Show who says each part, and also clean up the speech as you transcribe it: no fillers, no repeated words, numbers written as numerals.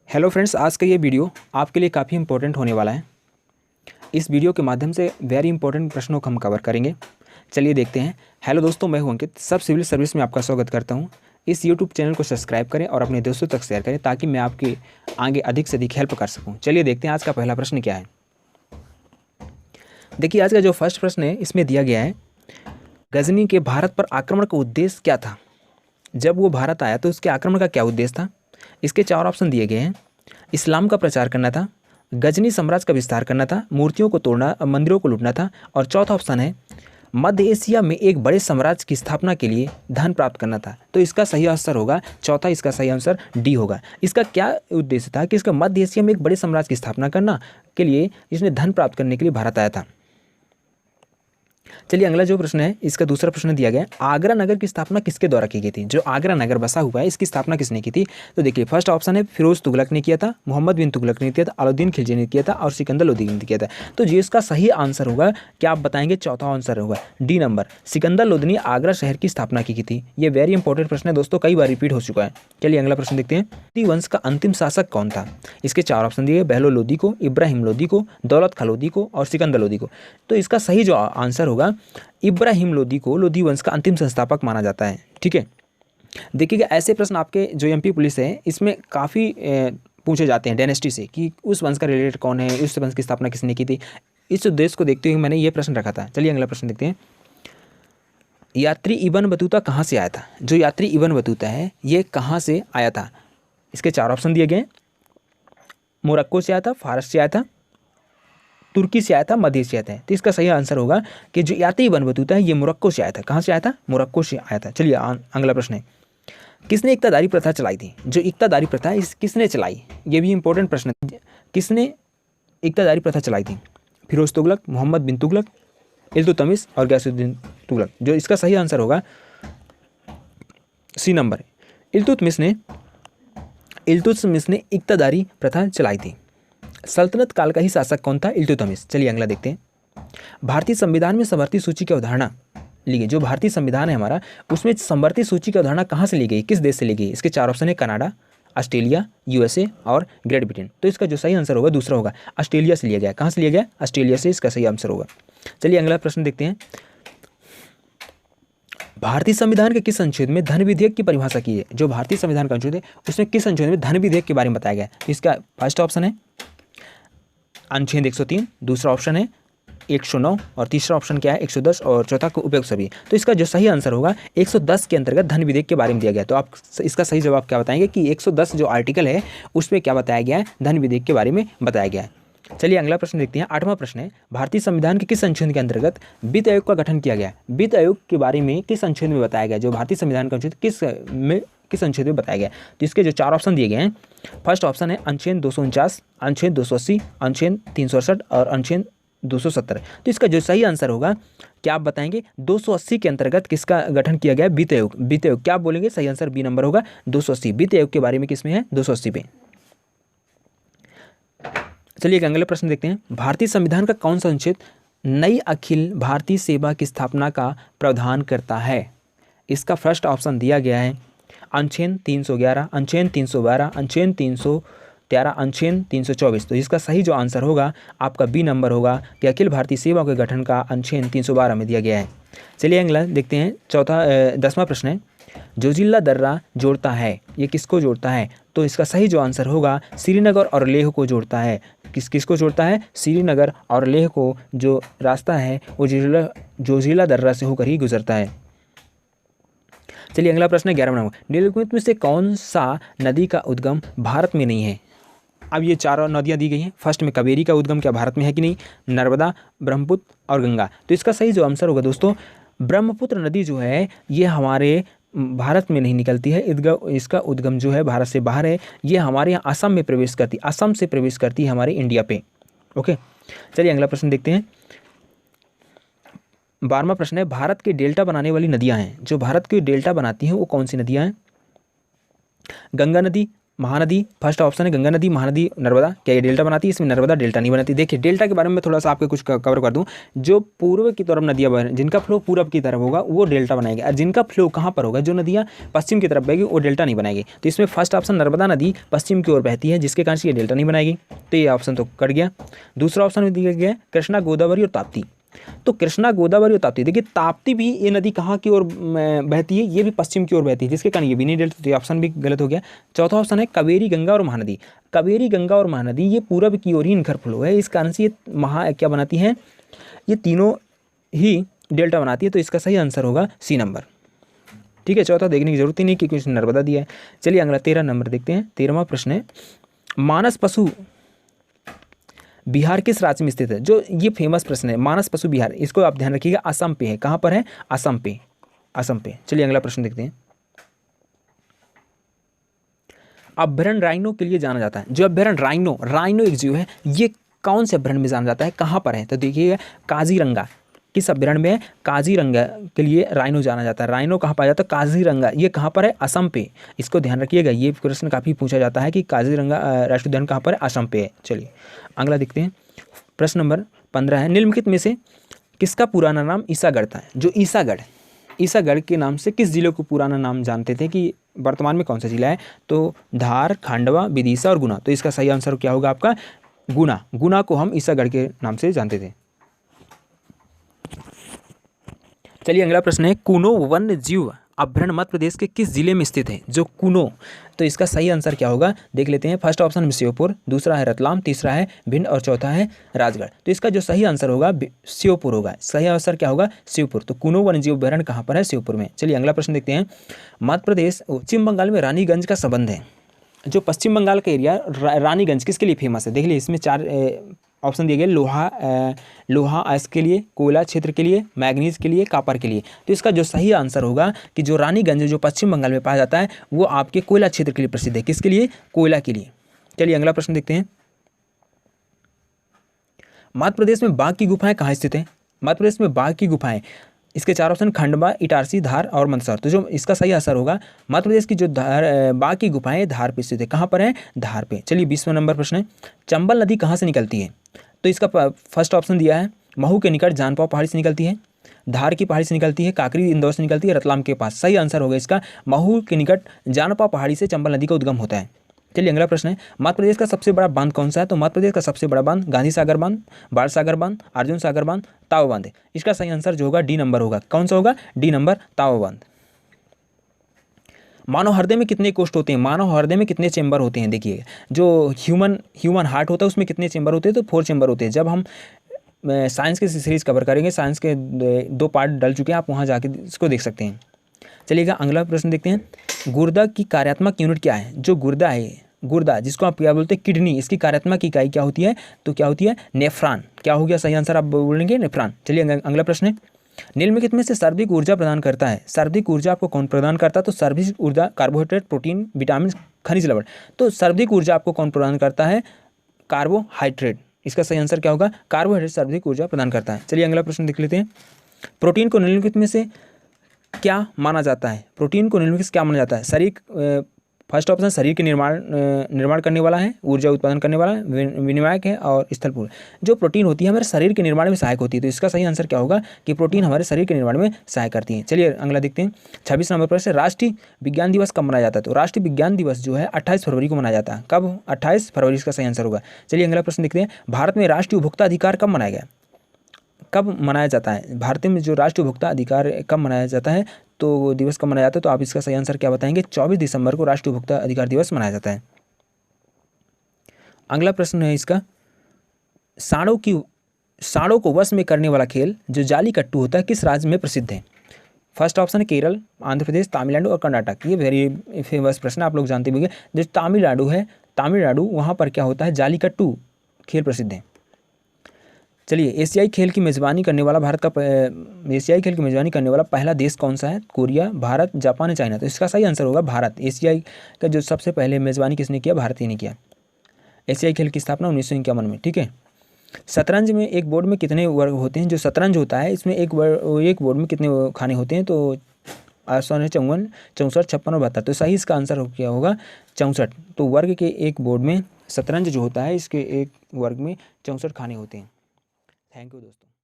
Speaker 1: Hello friends, आज का ये वीडियो आपके लिए काफ़ी इंपॉर्टेंट होने वाला है। इस वीडियो के माध्यम से वेरी इंपॉर्टेंट प्रश्नों को हम कवर करेंगे। चलिए देखते हैं। हेलो दोस्तों, मैं हूं अंकित। सब सिविल सर्विस में आपका स्वागत करता हूं। इस यूट्यूब चैनल को सब्सक्राइब करें और अपने दोस्तों तक शेयर करें ताकि मैं आपकी आगे अधिक से अधिक हेल्प कर सकूँ। चलिए देखते हैं आज का पहला प्रश्न क्या है। देखिए, आज का जो फर्स्ट प्रश्न है इसमें दिया गया है, गजनी के भारत पर आक्रमण का उद्देश्य क्या था। जब वो भारत आया तो उसके आक्रमण का क्या उद्देश्य था। इसके 4 ऑप्शन दिए गए हैं। इस्लाम का प्रचार करना था, गजनी साम्राज्य का विस्तार करना था, मूर्तियों को तोड़ना, मंदिरों को लूटना था, और चौथा ऑप्शन है मध्य एशिया में एक बड़े साम्राज्य की स्थापना के लिए धन प्राप्त करना था। तो इसका सही आंसर होगा चौथा। इसका सही आंसर डी होगा। इसका क्या उद्देश्य था कि इसका मध्य एशिया में एक बड़े साम्राज्य की स्थापना करना के लिए इसने धन प्राप्त करने के लिए भारत आया था। चलिए अगला जो प्रश्न है, इसका दूसरा प्रश्न दिया गया है, आगरा नगर की स्थापना किसके द्वारा की गई थी। जो आगरा नगर बसा हुआ है इसकी स्थापना किसने की थी। तो देखिए, फर्स्ट ऑप्शन है फिरोज तुगलक ने किया था, मोहम्मद बिन तुगलक ने किया था, अलाउद्दीन खिलजी ने किया था, और सिकंदर लोदी ने किया था। तो जी इसका सही आंसर होगा, क्या आप बताएंगे। चौथा आंसर होगा डी नंबर, सिकंदर लोदी ने आगरा शहर की स्थापना की थी। ये वेरी इंपॉर्टेंट प्रश्न है दोस्तों, कई बार रिपीट हो चुका है। चलिए अगला प्रश्न देखते हैं। लोदी वंश का अंतिम शासक कौन था। इसके 4 ऑप्शन दिए, बहलो लोदी को, इब्राहिम लोदी को, दौलत खां लोदी को, और सिकंदर लोदी को। तो इसका सही जो आंसर होगा, इब्राहिम लोदी को लोदी वंश का अंतिम संस्थापक माना जाता है। ठीक है, देखिएगा ऐसे प्रश्न आपके जो एमपी पुलिस है इसमें काफ़ी पूछे जाते हैं डायनेस्टी से, कि उस वंश का रिलेटेड कौन है, उस वंश की स्थापना किसने की थी। इस उद्देश्य को देखते हुए मैंने ये प्रश्न रखा था। चलिए अगला प्रश्न देखते हैं। यात्री इब्न बतूता कहाँ से आया था। जो यात्री इब्न बतूता है ये कहाँ से आया था। इसके 4 ऑप्शन दिए गए, मोरक्को से आया था, फारस से आया था, तुर्की से आया था, मध्य से आया था। तो इसका सही आंसर होगा कि जो यात्री इब्न बतूता है ये मोरक्को से आया था। कहाँ से आया था, मोरक्को से आया था। चलिए अगला प्रश्न है, किसने इक्तादारी प्रथा चलाई थी। जो इक्तादारी प्रथा है इस किसने चलाई, ये भी इंपॉर्टेंट प्रश्न है। किसने इक्तादारी प्रथा चलाई थी। फिरोज तुगलक, मोहम्मद बिन तुगलक, इल्तुतमिश और गयासुद्दीन तुगलक। जो इसका सही आंसर होगा सी नंबर, इल्तुतमिश ने इक्तादारी प्रथा चलाई थी। सल्तनत काल का ही शासक कौन था, इल्तुतमिश। चलिए अगला देखते हैं। भारतीय संविधान में समवर्ती सूची की अवधारणा ली गई। जो भारतीय संविधान है हमारा उसमें समवर्ती सूची की अवधारणा कहाँ से ली गई, किस देश से ली गई। इसके 4 ऑप्शन है, कनाडा, ऑस्ट्रेलिया, यूएसए और ग्रेट ब्रिटेन। तो इसका जो सही आंसर होगा दूसरा होगा, ऑस्ट्रेलिया से लिया गया। कहाँ से लिया गया, ऑस्ट्रेलिया से। इसका सही आंसर होगा। चलिए अगला प्रश्न देखते हैं। भारतीय संविधान के किस अनुच्छेद में धन विधेयक की परिभाषा की है। जो भारतीय संविधान का अनुच्छेद है उसमें किस अनुच्छेद में धन विधेयक के बारे में बताया गया है। इसका फर्स्ट ऑप्शन है अनुच्छेद 103, दूसरा ऑप्शन है 109, और तीसरा ऑप्शन क्या है 110, और चौथा को उपयोग सभी। तो इसका जो सही आंसर होगा 110 के अंतर्गत धन विधेयक के बारे में दिया गया। तो आप इसका सही जवाब क्या बताएंगे कि 110 जो आर्टिकल है उसमें क्या बताया गया है, धन विधेयक के बारे में बताया गया है। चलिए अगला प्रश्न देखते हैं। 8वां प्रश्न है, भारतीय संविधान के किस अनुच्छेद के अंतर्गत वित्त आयोग का गठन किया गया है। वित्त आयोग के बारे में किस अनुच्छेद में बताया गया। जो भारतीय संविधान का अनुच्छेद किस अनुच्छेद में बताया गया। तो इसके जो 4 ऑप्शन दिए गए हैं, फर्स्ट ऑप्शन है अनुच्छेद 249, अनुच्छेद 280, अनुच्छेद 368 और अनुच्छेद 270। तो इसका जो सही आंसर होगा, क्या आप बताएंगे, 280 के अंतर्गत किसका गठन किया गया, वित्त आयोग। वित्त आयोग क्या आप बोलेंगे, सही आंसर बी नंबर होगा 280। वित्त आयोग के बारे में किसमें है, 280 पे। चलिए अगले प्रश्न देखते हैं। भारतीय संविधान का कौन सा अनुच्छेद नई अखिल भारतीय सेवा की स्थापना का प्रावधान करता है। इसका फर्स्ट ऑप्शन दिया गया है अनुच्छेद 311, अनुच्छेद 312, अनुच्छेद 313, अनुच्छेद 324। तो इसका सही जो आंसर होगा आपका बी नंबर होगा कि अखिल भारतीय सेवा के गठन का अनुच्छेद 312 में दिया गया है। चलिए अगला देखते हैं। 10वां प्रश्न है, जोजिला दर्रा जोड़ता है, ये किसको जोड़ता है। तो इसका सही जो आंसर होगा श्रीनगर और लेह को जोड़ता है। किसको जोड़ता है, श्रीनगर और लेह को। जो रास्ता है वो जोजिला दर्रा से होकर ही गुजरता है। चलिए अगला प्रश्न है 11वां नंबर, निम्नलिखित में से कौन सा नदी का उद्गम भारत में नहीं है। अब ये 4 नदियाँ दी गई हैं। फर्स्ट में कावेरी का उद्गम क्या भारत में है कि नहीं, नर्मदा, ब्रह्मपुत्र और गंगा। तो इसका सही जो आंसर होगा दोस्तों, ब्रह्मपुत्र नदी जो है ये हमारे भारत में नहीं निकलती है। इसका उद्गम जो है भारत से बाहर है। ये हमारे यहाँ असम में प्रवेश करती, असम से प्रवेश करती है हमारे इंडिया पे। ओके, चलिए अगला प्रश्न देखते हैं। 12वां प्रश्न है, भारत के डेल्टा बनाने वाली नदियां हैं। जो भारत के डेल्टा बनाती हैं वो कौन सी नदियां हैं। गंगा नदी, महानदी, फर्स्ट ऑप्शन है गंगा नदी, महानदी, नर्मदा, क्या ये डेल्टा बनाती है? इसमें नर्मदा डेल्टा नहीं बनाती। देखिए डेल्टा के बारे में थोड़ा सा आपके कुछ कवर कर दूं, जो पूर्व की तरफ नदियाँ बह जिनका फ्लो पूरब की तरफ होगा वो डेल्टा बनाएगी, और जिनका फ्लो कहाँ पर होगा, जो नदियाँ पश्चिम की तरफ बहेगी वो डेल्टा नहीं बनाएगी। तो इसमें फर्स्ट ऑप्शन नर्मदा नदी पश्चिम की ओर बहती है, जिसके कारण से ये डेल्टा नहीं बनाएगी, तो ये ऑप्शन तो कट गया। दूसरा ऑप्शन में दिया गया है कृष्णा, गोदावरी और ताप्ती। तो कृष्णा, गोदावरी और ताप्ती, देखिए ताप्ती भी ये नदी कहाँ की ओर बहती है, ये भी पश्चिम की ओर बहती है, जिसके कारण ये भी नहीं डेल्टा, तो ये ऑप्शन भी गलत हो गया। चौथा ऑप्शन है कावेरी, गंगा और महानदी। कावेरी, गंगा और महानदी ये पूरब की ओर ही इनका फ्लो है, इस कारण से ये क्या बनाती हैं, ये तीनों ही डेल्टा बनाती है, तो इसका सही आंसर होगा सी नंबर। ठीक है, चौथा देखने की जरूरत ही नहीं क्योंकि उसने नर्मदा दिया है। चलिए अगला 13 नंबर देखते हैं। 13वां प्रश्न है मानस पशु बिहार किस राज्य में स्थित है? जो ये फेमस प्रश्न है, मानस पशु बिहार, इसको आप ध्यान रखिएगा, असम पे है। कहाँ पर है? असम पे, असम पे। चलिए अगला प्रश्न देखते हैं। अभ्यारण्य राइनो के लिए जाना जाता है, जो अभ्यारण्य राइनो, राइनो एक जीव है, ये कौन से अभ्यारण्य में जाना जाता है, कहाँ पर है? तो देखिएगा काजीरंगा, किस अभ्यारण्य में है? काजीरंगा के लिए राइनो जाना जाता है। राइनो कहाँ पाया जाता है? काजीरंगा, ये कहाँ पर है? असम पे। इसको ध्यान रखिएगा, ये प्रश्न काफ़ी पूछा जाता है कि काजीरंगा राष्ट्रीय उद्यान कहाँ पर है? असम पे है। चलिए अगला देखते हैं। प्रश्न नंबर 15 है निम्नलिखित में से किसका पुराना नाम ईसागढ़ था? जो ईसागढ़, ईसागढ़ के नाम से किस जिले को पुराना नाम जानते थे कि वर्तमान में कौन सा जिला है? तो धार, खांडवा, विदिशा और गुना। तो इसका सही आंसर क्या होगा आपका? गुना। गुना को हम ईसागढ़ के नाम से जानते थे। चलिए अगला प्रश्न है कुनो वन्य जीव अभ्यारण्य मध्य प्रदेश के किस जिले में स्थित है? जो कुनो, तो इसका सही आंसर क्या होगा देख लेते हैं। फर्स्ट ऑप्शन में श्योपुर, दूसरा है रतलाम, तीसरा है भिंड और चौथा है राजगढ़। तो इसका जो सही आंसर होगा श्योपुर होगा। सही आंसर क्या होगा? श्योपुर। तो कुनो वन्य जीव अभ्यारण्य कहाँ पर है? श्योपुर में। चलिए अगला प्रश्न देखते हैं। मध्य प्रदेश पश्चिम बंगाल में रानीगंज का संबंध है। जो पश्चिम बंगाल का एरिया रानीगंज किसके लिए फेमस है? देख लीजिए इसमें 4 ऑप्शन दिए गए, लोहा अयस्क के लिए, कोयला क्षेत्र के लिए, मैग्नीज के लिए, कॉपर के लिए। तो इसका जो सही आंसर होगा कि जो रानीगंज जो पश्चिम बंगाल में पाया जाता है वो आपके कोयला क्षेत्र के लिए प्रसिद्ध है। किसके लिए? कोयला के लिए। चलिए अगला प्रश्न देखते हैं। मध्य प्रदेश में बाघ की गुफाएं कहाँ स्थित हैं? मध्य प्रदेश में बाघ की गुफाएं, इसके 4 ऑप्शन खंडवा, इटारसी, धार और मंदसौर। तो जो इसका सही आंसर होगा मध्य प्रदेश की जो बाघ की गुफाएं धार पे स्थित है। कहाँ पर है? धार पे। चलिए 20वां नंबर प्रश्न है चंबल नदी कहाँ से निकलती है? तो इसका फर्स्ट ऑप्शन दिया है महू के निकट जानपाव पहाड़ी से निकलती है, धार की पहाड़ी से निकलती है, काकरी इंदौर से निकलती है, रतलाम के पास। सही आंसर होगा इसका महू के निकट जानपाव पहाड़ी से चंबल नदी का उद्गम होता है। चलिए अगला प्रश्न है मध्य प्रदेश का सबसे बड़ा बांध कौन सा है? तो मध्य प्रदेश का सबसे बड़ा बांध गांधी सागर बांध, बाढ़ सागर बांध, अर्जुन सागर बांध, तावा बांध। इसका सही आंसर जो होगा डी नंबर होगा। कौन सा होगा? डी नंबर, तावा बांध। मानव हृदय में कितने कोष्ठ होते हैं? मानव हृदय में कितने चेंबर होते हैं? देखिए जो ह्यूमन हार्ट होता है उसमें कितने चेंबर होते हैं? तो 4 चेंबर होते हैं। जब हम साइंस के सीरीज कवर करेंगे, साइंस के 2 पार्ट डल चुके हैं, आप वहाँ जाके इसको देख सकते हैं। चलिएगा अगला प्रश्न देखते हैं। गुर्दा की कार्यात्मक यूनिट क्या है? जो गुर्दा है, गुर्दा जिसको आप क्या बोलते हैं किडनी, इसकी कार्यात्मक इकाई क्या होती है? तो क्या होती है? नेफ्रॉन। क्या हो गया सही आंसर? आप बोलेंगे नेफ्रॉन। चलिए अगला प्रश्न है निम्नलिखित में से सर्वाधिक ऊर्जा प्रदान करता है? सर्वाधिक ऊर्जा आपको कौन प्रदान करता है? तो सर्वाधिक ऊर्जा कार्बोहाइड्रेट, प्रोटीन, विटामिन, खनिज लवण। तो सर्वाधिक ऊर्जा आपको कौन प्रदान करता है? कार्बोहाइड्रेट। इसका सही आंसर क्या होगा? कार्बोहाइड्रेट सर्वाधिक ऊर्जा प्रदान करता है। चलिए अगला प्रश्न देख लेते हैं। प्रोटीन को निम्नलिखित में से क्या माना जाता है? प्रोटीन को निम्नलिखित से क्या माना जाता है? शरीर, फर्स्ट ऑप्शन शरीर के निर्माण करने वाला है, ऊर्जा उत्पादन करने वाला है, विनिमायक है और स्थलपूर्ण। जो प्रोटीन होती है हमारे शरीर के निर्माण में सहायक होती है। तो इसका सही आंसर क्या होगा कि प्रोटीन हमारे शरीर के निर्माण में सहायक करती है। चलिए अगला देखते हैं। 26 नंबर पर से राष्ट्रीय विज्ञान दिवस कब मनाया जाता है? तो राष्ट्रीय विज्ञान दिवस जो है 28 फरवरी को मनाया जाता है। कब? 28 फरवरी इसका सही आंसर होगा। चलिए अगला प्रश्न देखते हैं। भारत में राष्ट्रीय उपभोक्ता अधिकार कब मनाया गया? कब मनाया जाता है? भारत में जो राष्ट्रीय उपभोक्ता अधिकार कब मनाया जाता है? तो दिवस कब मनाया जाता है? तो आप इसका सही आंसर क्या बताएंगे? 24 दिसंबर को राष्ट्रीय उपभोक्ता अधिकार दिवस मनाया जाता है। अगला प्रश्न है इसका सांडों को वश में करने वाला खेल जो जाली कट्टू होता है किस राज्य में प्रसिद्ध है? फर्स्ट ऑप्शन है केरल, आंध्र प्रदेश, तमिलनाडु और कर्नाटक। ये वेरी फेमस प्रश्न आप लोग जानते होंगे। जो तमिलनाडु है, तमिलनाडु वहाँ पर क्या होता है? जाली कट्टू खेल प्रसिद्ध है। चलिए एशियाई खेल की मेज़बानी करने वाला एशियाई खेल की मेज़बानी करने वाला पहला देश कौन सा है? कोरिया, भारत, जापान या चाइना। तो इसका सही आंसर होगा भारत। एशियाई का जो सबसे पहले मेज़बानी किसने किया? भारत ही ने किया। एशियाई खेल की स्थापना 1951 में। ठीक है। शतरंज में एक बोर्ड में कितने वर्ग होते हैं? जो शतरंज होता है इसमें एक बोर्ड में कितने खाने होते हैं? तो आसान 54, 64, 56 और 72। तो सही इसका आंसर हो क्या होगा 64। तो वर्ग के एक बोर्ड में शतरंज जो होता है इसके एक वर्ग में 64 खाने होते हैं। थैंक यू दोस्तों।